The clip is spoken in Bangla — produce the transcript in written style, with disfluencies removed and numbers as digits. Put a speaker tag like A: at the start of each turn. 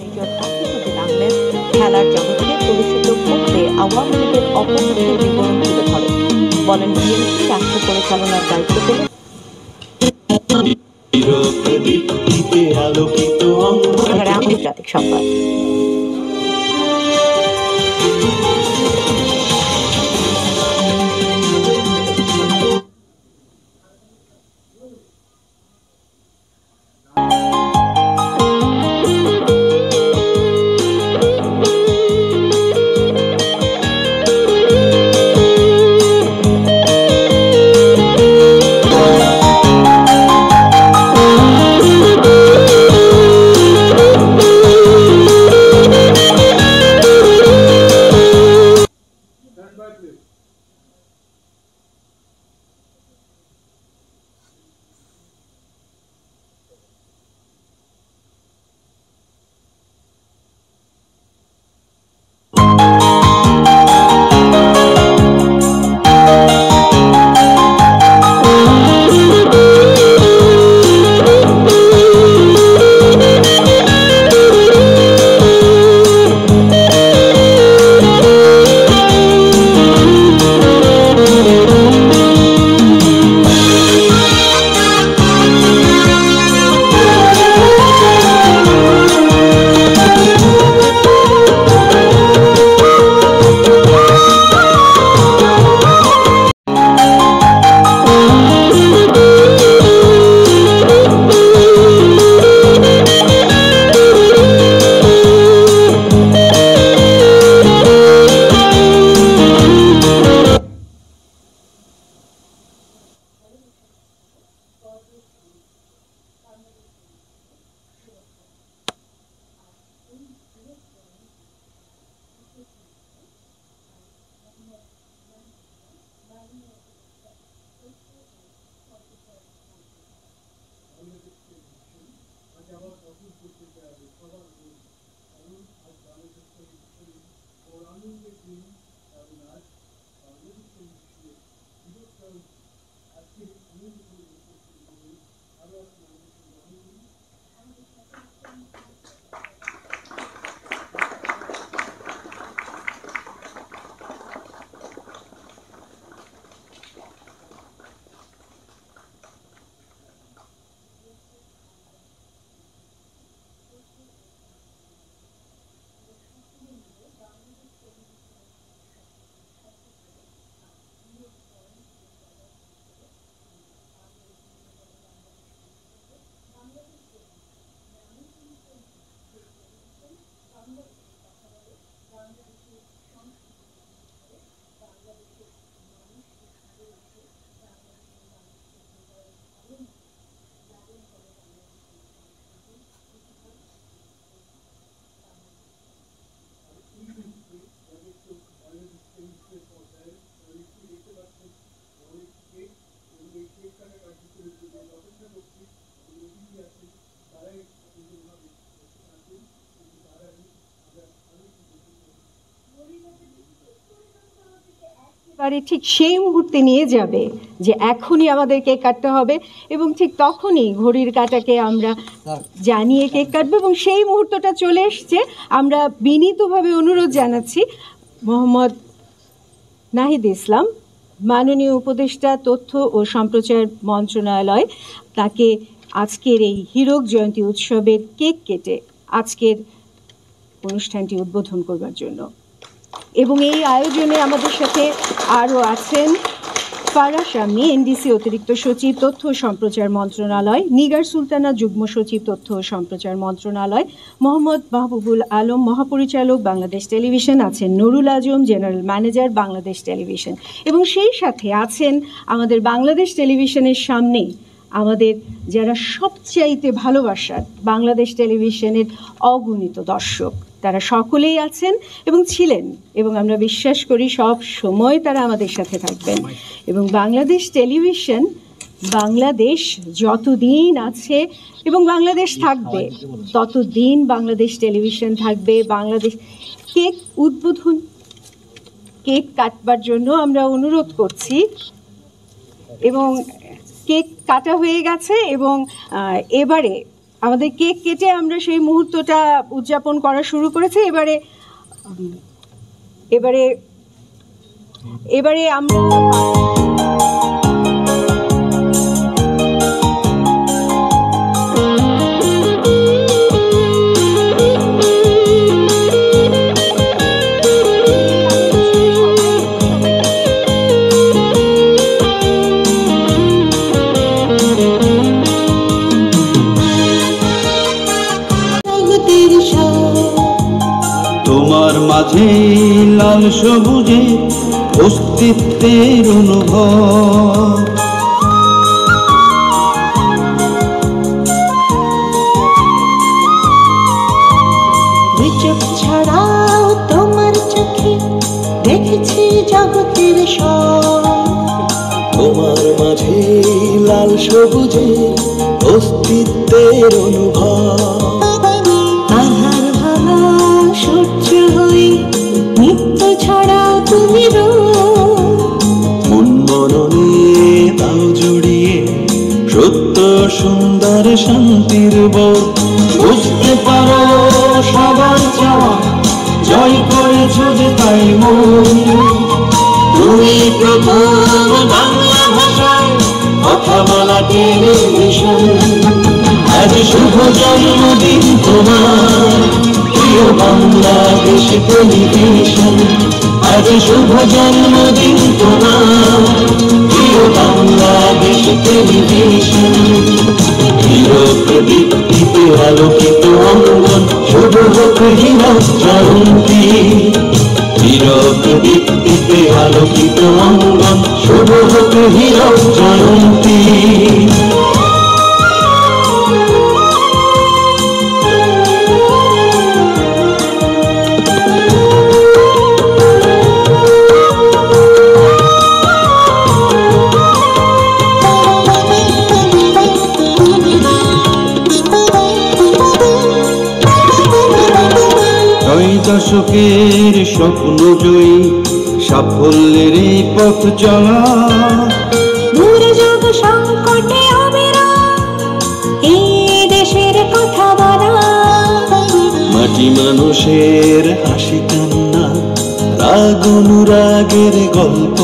A: মেজর আতিকুদ্দিন আহমেদ খেলার জগৎকে কলুষিত করতে আওয়ামী লীগের অপকর্ষের বিবরণ তুলে ধরেন। বলেন, বিএনপি রাষ্ট্র পরিচালনার দায়িত্ব পেলে আন্তর্জাতিক সংবাদ। ঠিক সেই মুহূর্তে নিয়ে যাবে যে এখনই আমাদের কেক কাটতে হবে, এবং ঠিক তখনই ঘড়ির কাঁটাকে আমরা জানিয়ে কেক কাটবো, এবং সেই মুহূর্তটা চলে এসছে। আমরা বিনীতভাবে অনুরোধ জানাচ্ছি মোহাম্মদ নাহিদ ইসলাম, মাননীয় উপদেষ্টা তথ্য ও সম্প্রচার মন্ত্রণালয়, তাকে আজকের এই হীরক জয়ন্তী উৎসবের কেক কেটে আজকের অনুষ্ঠানটি উদ্বোধন করবার জন্য। এবং এই আয়োজনে আমাদের সাথে আরও আছেন ফারাহ শামী, এনডিসি অতিরিক্ত সচিব তথ্য ও সম্প্রচার মন্ত্রণালয়, নিগার সুলতানা যুগ্ম সচিব তথ্য ও সম্প্রচার মন্ত্রণালয়, মোহাম্মদ মাহবুবুল আলম মহাপরিচালক বাংলাদেশ টেলিভিশন, আছেন নুরুল আজম জেনারেল ম্যানেজার বাংলাদেশ টেলিভিশন, এবং সেই সাথে আছেন আমাদের বাংলাদেশ টেলিভিশনের সামনে আমাদের যারা সবচাইতে ভালোবাসার বাংলাদেশ টেলিভিশনের অগণিত দর্শক, তারা সকলেই আছেন এবং ছিলেন, এবং আমরা বিশ্বাস করি সব সময় তারা আমাদের সাথে থাকবেন। এবং বাংলাদেশ টেলিভিশন, বাংলাদেশ যতদিন আছে এবং বাংলাদেশ থাকবে ততদিন বাংলাদেশ টেলিভিশন থাকবে। বাংলাদেশ কেক উদ্বোধন, কেক কাটবার জন্য আমরা অনুরোধ করছি, এবং কেক কাটা হয়ে গেছে এবং এবারে আমাদের কেক কেটে আমরা সেই মুহূর্তটা উদযাপন করা শুরু করেছি। এবারে আমরা
B: তোমার মাঝে লাল সবুজে অস্তিত্বের অনুভব,
C: দুই চোখ ছাড়াও তোমার চোখে দেখেছি জগতের সব।
D: তোমার মাঝে লাল সবুজে অস্তিত্বের অনুভব,
C: আধার ভাঙা সূর্য হয়ে নিত্য ছড়াও তুমি
D: মন মননে তাও জুড়িয়ে সত্য সুন্দর শান্তির বোধ। বুঝতে পারো সবার চাওয়া জয় করেছ যে তাই মন। তুমি প্রথম বাংলা ভাষায় কথা বলা টেলিভিশন। আজ শুভ জন্মদিন তোমার প্রিয় বাংলাদেশ টেলিভিশন। আজ শুভ জন্মদিন তোমার প্রিয় বাংলাদেশ টেলিভিশন। চিরপ্রদীপ্তিতে আলোকিত অঙ্গন শুভ হোক হীরক জয়ন্তী। চিরপ্রদীপ্তিতে আলোকিত অঙ্গন শুভ হোক হীরক জয়ন্তী। দশকের স্বপ্ন জয়ী সাফল্যের এই পথ চলা,
C: দুর্যোগ সংকটে এই দেশের কথা বলা।
D: মাটি মানুষের হাসি কান্না রাগ অনুরাগের গল্প,